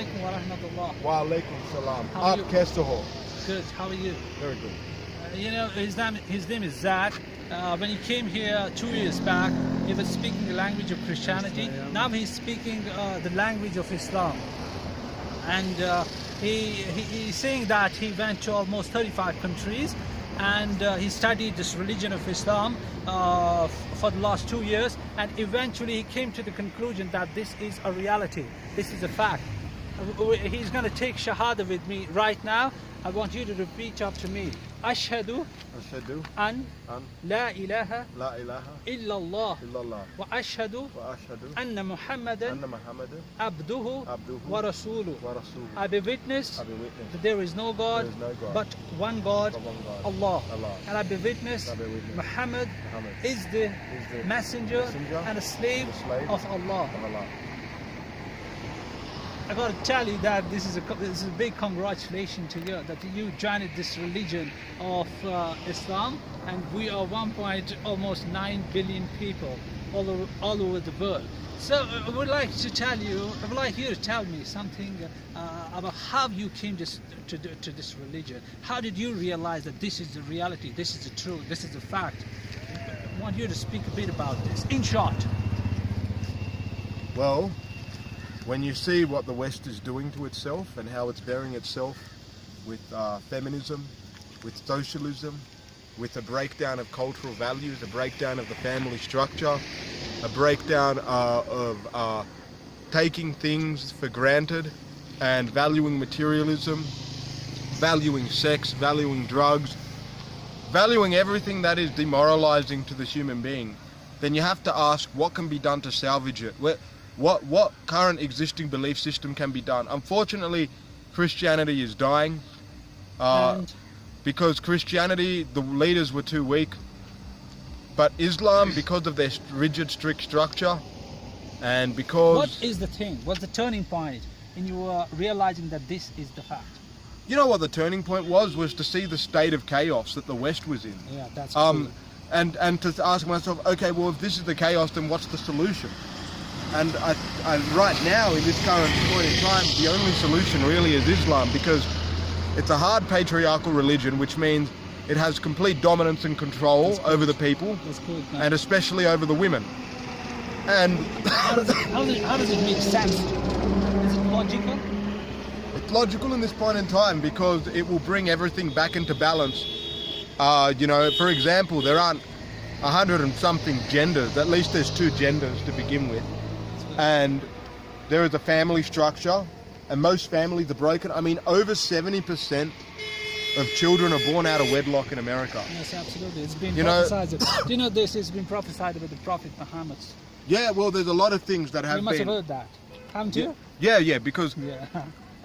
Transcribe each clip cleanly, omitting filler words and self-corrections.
alaikum wa rahmatullah. Wa alaikum salam. How are you? Kaise ho? Good, how are you? Very good. You know, his name is Zach. When he came here 2 years back, he was speaking the language of Christianity. Now he's speaking the language of Islam. And he's saying that he went to almost 35 countries and he studied this religion of Islam for the last 2 years, and eventually he came to the conclusion that this is a reality, this is a fact. He's going to take shahada with me right now. I want you to repeat after me. Ashhadu an la ilaha illallah wa ashhadu anna Muhammadan abduhu wa rasuluh. I bear witness that there is no God but one God, Allah. And I bear witness Muhammad is the messenger and a slave of Allah. I got to tell you that this is a big congratulations to you that you joined this religion of Islam, and we are almost 9 billion people all over the world. So I would like you to tell me something about how you came to this religion. How did you realize that this is the reality, this is the truth, this is the fact? I want you to speak a bit about this, in short. Well, when you see what the West is doing to itself and how it's bearing itself with feminism, with socialism, with a breakdown of cultural values, a breakdown of the family structure, a breakdown of taking things for granted and valuing materialism, valuing sex, valuing drugs, valuing everything that is demoralizing to the human being, then you have to ask what can be done to salvage it. What current existing belief system can be done? Unfortunately, Christianity is dying because Christianity, the leaders were too weak. But Islam, because of their rigid, strict structure, and because... What is the thing? What's the turning point in you realizing that this is the fact? You know what the turning point was to see the state of chaos that the West was in. Yeah, that's true. And to ask myself, okay, well, if this is the chaos, then what's the solution? And I right now, in this current point in time, the only solution really is Islam, because it's a hard patriarchal religion, which means it has complete dominance and control over the people, and especially over the women. And how does it make sense? Is it logical? It's logical in this point in time because it will bring everything back into balance. You know, for example, there aren't 100 and something genders. At least there's 2 genders to begin with. And there is a family structure, and most families are broken. I mean, over 70% of children are born out of wedlock in America. Yes, absolutely. It's been prophesied. Do you know this? It's been prophesied with the Prophet Muhammad. Yeah, well, there's a lot of things that have been... You must have heard that, haven't you? Yeah, because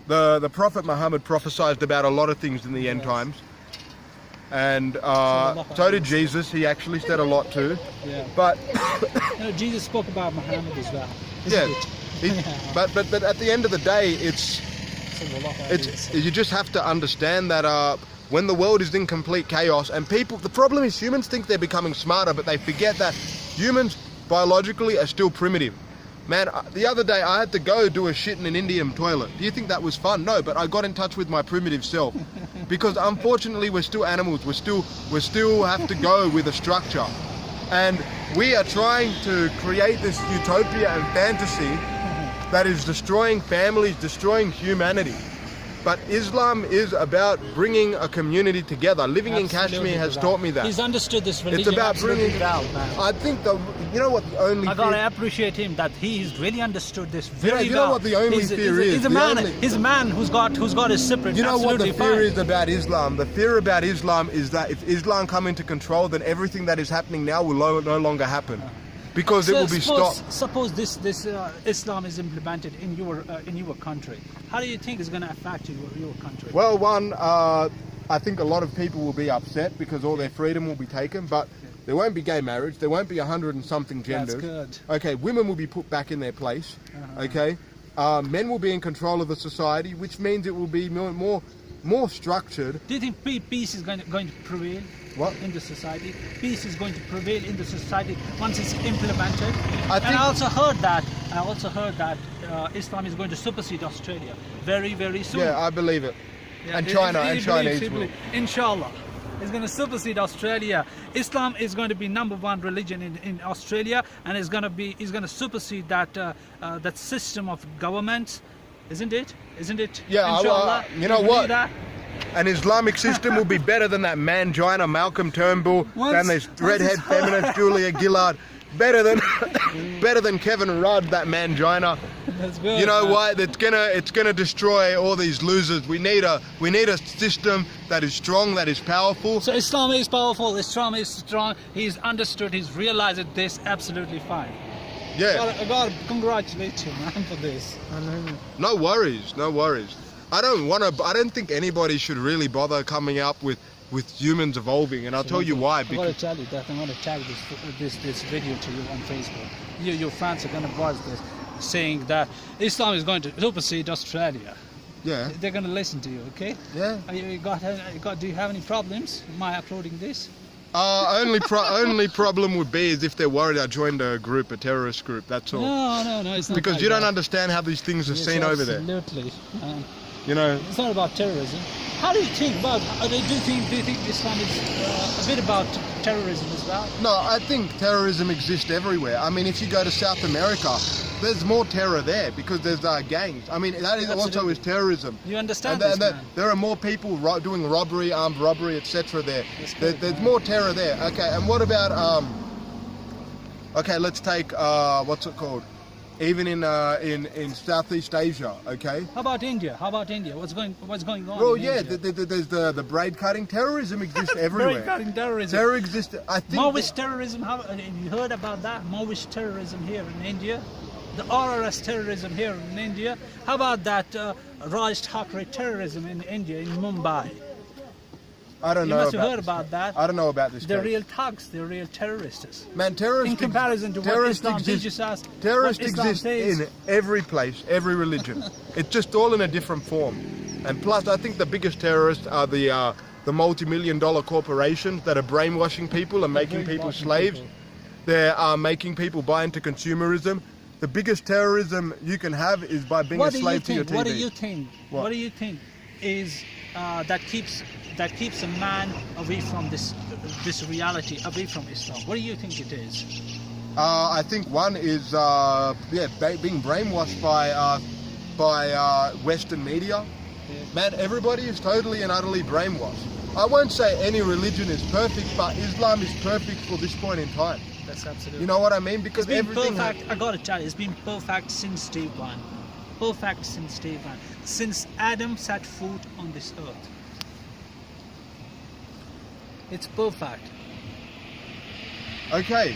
the Prophet Muhammad prophesied about a lot of things in the end times. And so did Jesus. He actually said a lot too. Yeah. But you know, Jesus spoke about Muhammad as well. But at the end of the day, it's you just have to understand that when the world is in complete chaos, and the problem is humans think they're becoming smarter, but they forget that humans biologically are still primitive. Man, the other day I had to go do a shit in an Indian toilet. Do you think that was fun? No, but I got in touch with my primitive self. Because unfortunately we're still animals, we still have to go with a structure. And we are trying to create this utopia and fantasy that is destroying families, destroying humanity. But Islam is about bringing a community together. Living in Kashmir has taught me that. He's understood this religion. It's about bringing well, man. I think you know what the only I gotta appreciate him that he's really understood this very well. You know what the only fear is? He's a man who's got his separate. You know what the fear is about Islam? The fear about Islam is that if Islam come into control, then everything that is happening now will no longer happen. Because it will be stopped. Suppose this Islam is implemented in your country. How do you think it's going to affect your country? Well, I think a lot of people will be upset because all their freedom will be taken, but there won't be gay marriage. There won't be 100 and something genders. That's good. Okay, women will be put back in their place. Okay, men will be in control of the society, which means it will be more structured. Do you think peace is going to prevail? In the society? Peace is going to prevail in the society once it's implemented. I also heard that I also heard that Islam is going to supersede Australia very, very soon. Yeah, I believe it. Yeah, And he- China he and believes, Chinese he will. believes. Inshallah, it's going to supersede Australia. Islam is going to be #1 religion in Australia, and is going to supersede that system of government, isn't it? Isn't it? Yeah, Inshallah. you know You what? believe that? An Islamic system will be better than that mangina Malcolm Turnbull, than this redhead it's- feminist Julia Gillard, better than Kevin Rudd, that mangina. That's good. You know man. what? It's gonna destroy all these losers. We need a system that is strong, that is powerful. So Islam is powerful. Islam is strong. He's understood. He's realized this absolutely fine. Yeah. I gotta congratulate you, man, for this. No worries, no worries. I don't think anybody should really bother coming up with humans evolving, and I'll tell you why. I gotta Because tell you that I'm gonna tag this video to you on Facebook. Your fans are gonna watch this, saying that Islam is going to supersede Australia. yeah, They're gonna listen to you, okay? yeah. Do you have any problems? Am I uploading this? Only problem would be is if they're worried I joined a terrorist group. That's all. No, it's not. Because like you don't that. understand how these things are Yes, seen over there. Absolutely. You know. It's not about terrorism. How do you think about? Do you think Islam is a bit about terrorism as well? No, I think terrorism exists everywhere. I mean, if you go to South America, there's more terror there because there's gangs. I mean, that is also Absolutely. is terrorism. You understand And this, man? there are more people doing robbery, armed robbery, etc. there. That's good, There's man. more terror there. Okay, and what about okay, let's take what's it called? Even in Southeast Asia, okay. How about India? What's going on? Well, in yeah, India? there's the braid cutting. Terrorism exists everywhere. Boycotting terrorism. Terror exists. I think. Maoist terrorism. Have you heard about that? Maoist terrorism here in India. The RRS terrorism here in India. How about that Raj Thakre terrorism in India, in Mumbai? I don't You know must have about heard this about case. that. I don't know about this. They're case. real thugs. They're real terrorists. Man, terrorists. In comparison to what terrorists Islam exist- teaches us, Terrorists what Islam exist says. in every place, every religion. It's just all in a different form. And plus, I think the biggest terrorists are the multi-million-dollar corporations that are brainwashing people and making people brainwashing slaves. people. They're making people buy into consumerism. The biggest terrorism you can have is by being a slave to your TV. What do you think? What? What do you think is that keeps a man away from this reality, away from Islam? What do you think it is? I think one is being brainwashed by Western media. Man, everybody is totally and utterly brainwashed. I won't say any religion is perfect, but Islam is perfect for this point in time. That's absolutely. You know what I mean? Because It's been everything. perfect. I gotta tell you, it's been perfect since day one. Perfect since day one. Since Adam set foot on this earth. It's perfect. Okay.